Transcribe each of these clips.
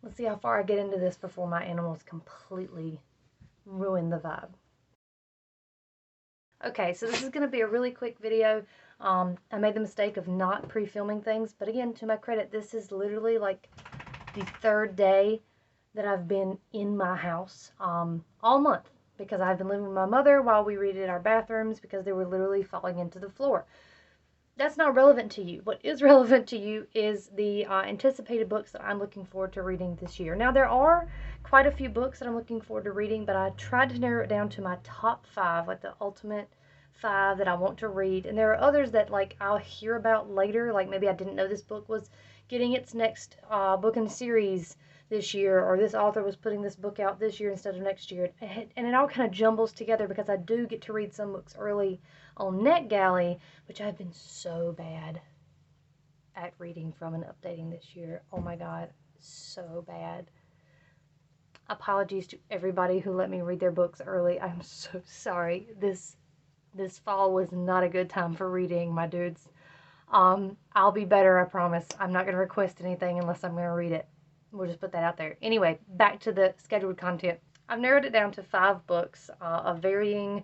Let's see how far I get into this before my animals completely ruin the vibe. Okay, so this is going to be a really quick video. I made the mistake of not pre-filming things, but again, to my credit, this is literally like the third day that I've been in my house all month, because I've been living with my mother while we redid our bathrooms because they were literally falling into the floor. That's not relevant to you. What is relevant to you is the anticipated books that I'm looking forward to reading this year. Now, there are quite a few books that I'm looking forward to reading, but I tried to narrow it down to my top 5, like the ultimate 5 that I want to read. And there are others that like I'll hear about later, like maybe I didn't know this book was getting its next book in series this year, or this author was putting this book out this year instead of next year. And it all kind of jumbles together because I do get to read some books early on NetGalley, which I've been so bad at reading from and updating this year. Oh my god, so bad. Apologies to everybody who let me read their books early. I'm so sorry. This fall was not a good time for reading, my dudes. I'll be better, I promise. I'm not going to request anything unless I'm going to read it. We'll just put that out there. Anyway, back to the scheduled content. I've narrowed it down to 5 books of varying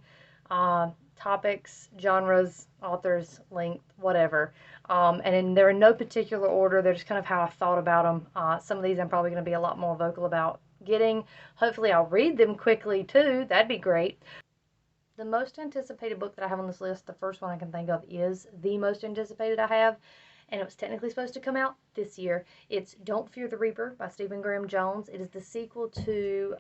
topics, genres, authors, length, whatever. And they're in no particular order. They're just kind of how I thought about them. Some of these I'm probably going to be a lot more vocal about getting. Hopefully I'll read them quickly too. That'd be great. The most anticipated book that I have on this list, the first one I can think of, is the most anticipated I have, and it was technically supposed to come out this year. It's Don't Fear the Reaper by Stephen Graham Jones. It is the sequel to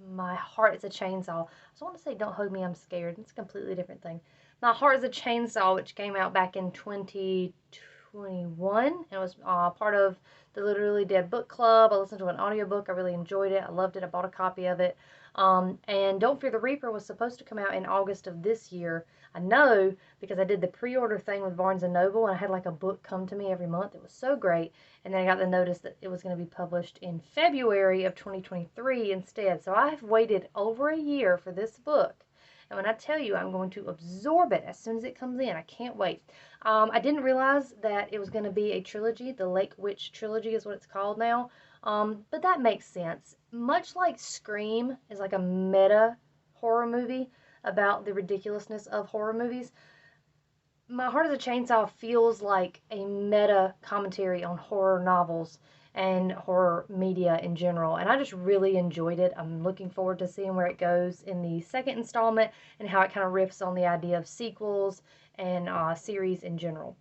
My Heart is a Chainsaw. I just want to say Don't Hug Me, I'm Scared. It's a completely different thing. My Heart is a Chainsaw, which came out back in 2021, and it was part of the Literally Dead book club. I listened to an audiobook. I really enjoyed it. I loved it. I bought a copy of it. And Don't Fear the Reaper was supposed to come out in August of this year. I know because I did the pre-order thing with Barnes & Noble, and I had like a book come to me every month. It was so great. And then I got the notice that it was going to be published in February of 2023 instead. So I've waited over a year for this book. And when I tell you I'm going to absorb it as soon as it comes in, I can't wait. I didn't realize that it was going to be a trilogy. The Lake Witch trilogy is what it's called now. But that makes sense. Much like Scream is like a meta horror movie about the ridiculousness of horror movies, My Heart is a Chainsaw feels like a meta commentary on horror novels and horror media in general. And I just really enjoyed it. I'm looking forward to seeing where it goes in the second installment and how it kind of riffs on the idea of sequels and series in general.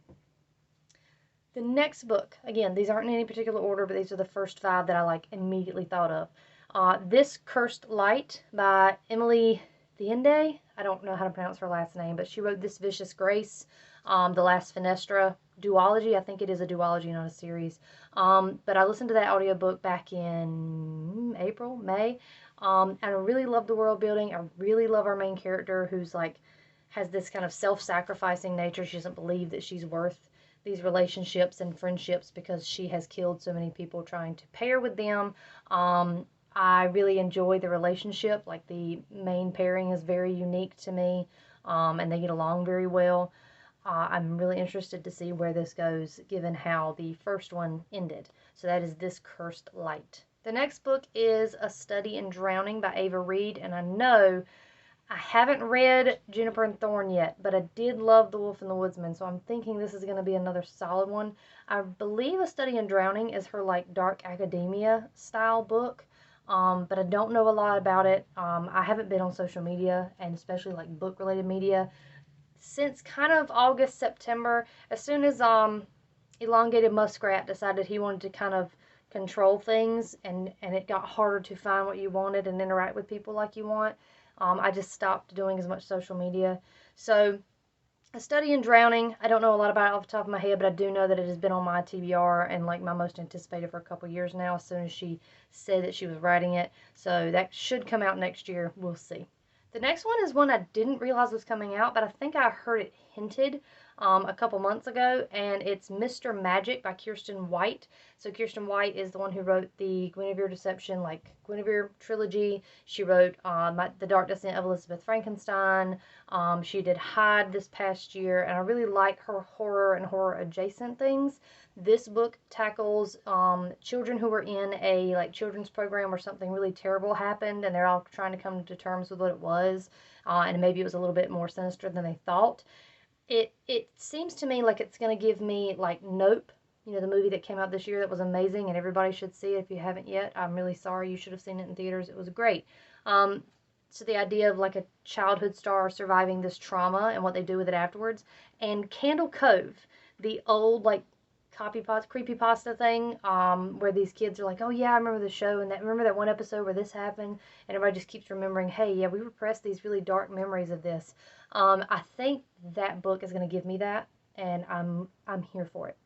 The next book, again, these aren't in any particular order, but these are the first 5 that I like immediately thought of. This Cursed Light by Emily Thiende. I don't know how to pronounce her last name, but she wrote This Vicious Grace, The Last Fenestra, duology. I think it is a duology, not a series. But I listened to that audiobook back in April, May, and I really love the world building. I really love our main character, who's like has this kind of self-sacrificing nature. She doesn't believe that she's worth these relationships and friendships because she has killed so many people trying to pair with them. I really enjoy the relationship. Like, the main pairing is very unique to me, and they get along very well. I'm really interested to see where this goes, given how the first one ended. So that is This Cursed Light. The next book is A Study in Drowning by Ava Reed, and I know I haven't read Juniper and Thorn yet, but I did love The Wolf and the Woodsman, so I'm thinking this is going to be another solid one. I believe A Study in Drowning is her like dark academia style book, but I don't know a lot about it. I haven't been on social media, and especially like book related media, since kind of August, September. As soon as Elongated Muskrat decided he wanted to kind of control things, and it got harder to find what you wanted and interact with people like you want, I just stopped doing as much social media. So, A Study in Drowning, I don't know a lot about it off the top of my head, but I do know that it has been on my TBR and like my most anticipated for a couple years now, as soon as she said that she was writing it. So that should come out next year. We'll see. The next one is one I didn't realize was coming out, but I think I heard it hinted a couple months ago, and it's Mr. Magic by Kirsten White. So Kirsten White is the one who wrote the Guinevere Deception, like Guinevere trilogy. She wrote The Dark Descent of Elizabeth Frankenstein. She did Hyde this past year, and I really like her horror and horror adjacent things. This book tackles children who were in a like children's program where something really terrible happened, and they're all trying to come to terms with what it was, and maybe it was a little bit more sinister than they thought. It seems to me like it's going to give me like Nope, you know, the movie that came out this year that was amazing and everybody should see it if you haven't yet. I'm really sorry, you should have seen it in theaters. It was great. Um, so the idea of like a childhood star surviving this trauma and what they do with it afterwards. And Candle Cove, the old like creepy pasta thing, where these kids are like, oh yeah, I remember the show and that remember that one episode where this happened, and everybody just keeps remembering, hey, yeah, we repressed these really dark memories of this. I think that book is going to give me that, and I'm here for it.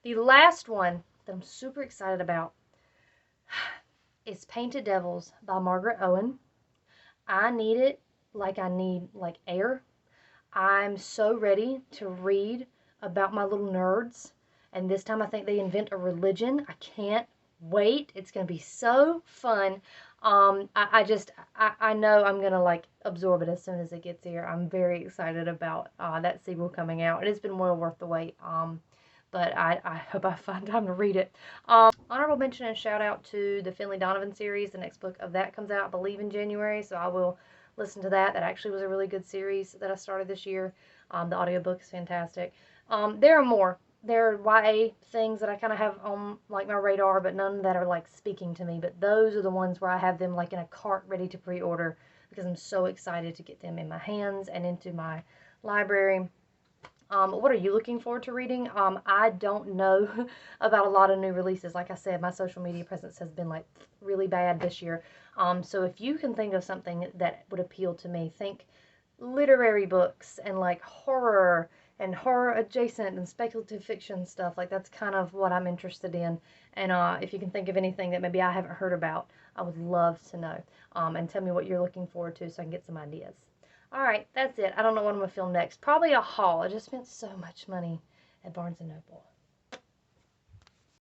The last one that I'm super excited about is Painted Devils by Margaret Owen. I need it like I need like air. I'm so ready to read about my little nerds. And this time I think they invent a religion. I can't wait. It's going to be so fun. I know I'm going to like absorb it as soon as it gets here. I'm very excited about that sequel coming out. It has been well worth the wait. But I hope I find time to read it. Honorable mention and shout out to the Finley Donovan series. The next book of that comes out, I believe, in January. So I will listen to that. That actually was a really good series that I started this year. The audiobook is fantastic. There are more. There are YA things that I kind of have on like my radar, but none that are like speaking to me. But those are the ones where I have them like in a cart ready to pre-order because I'm so excited to get them in my hands and into my library. What are you looking forward to reading? I don't know about a lot of new releases. Like I said, my social media presence has been like really bad this year. So if you can think of something that would appeal to me, think literary books and like horror and horror adjacent and speculative fiction stuff. Like that's kind of what I'm interested in. And if you can think of anything that maybe I haven't heard about, I would love to know. And tell me what you're looking forward to so I can get some ideas. Alright, that's it. I don't know what I'm going to film next. Probably a haul. I just spent so much money at Barnes & Noble.